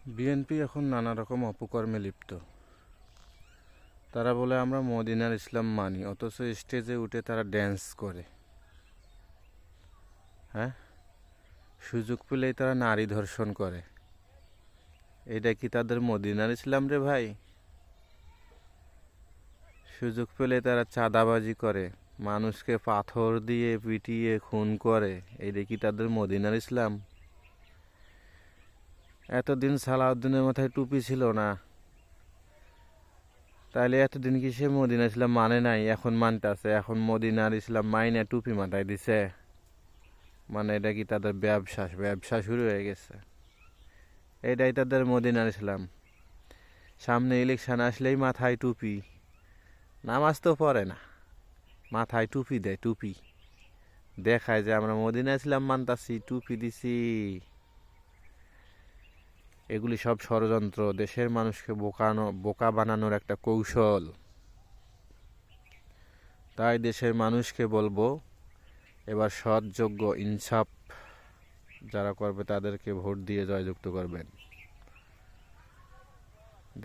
BNP এখন নানা রকম অপকর্মে লিপ্ত। তারা বলে আমরা মদিনার ইসলাম মানি, অথচ স্টেজে উঠে তারা ড্যান্স করে। হ্যাঁ, সুযোগ পেলেই তারা নারী ধর্ষণ করে। এটা কি তাদের মদিনার ইসলাম রে ভাই? সুযোগ পেলে তারা চাঁদাবাজি করে, মানুষকে পাথর দিয়ে পিটিয়ে খুন করে। এইটা কি তাদের মদিনার ইসলাম? এতদিন সালাউদ্দিনের মাথায় টুপি ছিল না, তাহলে এতদিন কি সে মদিনার ইসলাম মানে নাই? এখন মানতেছে, এখন মদিনার ইসলাম মাইনে টুপি মাথায় দিছে। মানে এটা কি তাদের ব্যবসা ব্যবসা শুরু হয়ে গেছে? এটাই তাদের মদিনার ইসলাম। সামনে ইলেকশন আসলেই মাথায় টুপি, নামাজ তো পড়ে না, মাথায় টুপি দেয়, টুপি দেখায় যে আমরা মদিনা ইসলাম মানতাছি, টুপি দিছি। এগুলি সব ষড়যন্ত্র, দেশের মানুষকে বোকা বানানোর একটা কৌশল। তাই দেশের মানুষকে বলবো, এবার সৎ, যোগ্য, ইনসাফ যারা করবে তাদেরকে ভোট দিয়ে জয়যুক্ত করবেন।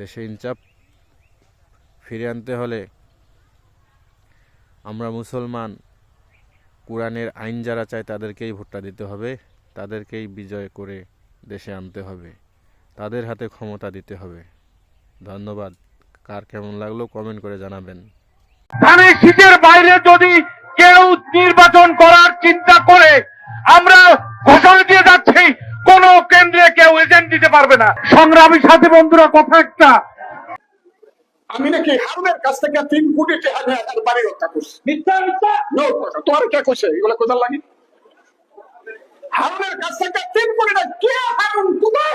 দেশে ইনসাফ ফিরে আনতে হলে আমরা মুসলমান, কোরআনের আইন যারা চায় তাদেরকেই ভোটটা দিতে হবে, তাদেরকেই বিজয় করে দেশে আনতে হবে, তাদের হাতে ক্ষমতা দিতে হবে। ধন্যবাদ। কার কেমন লাগলো কমেন্ট করে জানাবেন। ধানের শীতের বাইরে যদি কেউ নির্বাচন করার চিন্তা করে, আমরা ঘোষণা দিয়ে যাচ্ছি, কোন কেন্দ্রে কেউ এজেন্ট দিতে পারবে না। সংগ্রামী সাথী বন্ধুরা, কথা একটা, আমি নাকি হারুনের কাছ থেকে 3 কোটি টাকা নিয়ে তার বাড়ি রক্ষা করছি। মিথ্যা মিথ্যা তোমার কে কইছে এগুলো কোথায় লাগে? হারুনের কাছ থেকে 3 কোটি টাকা কে? হারুন কোথায়?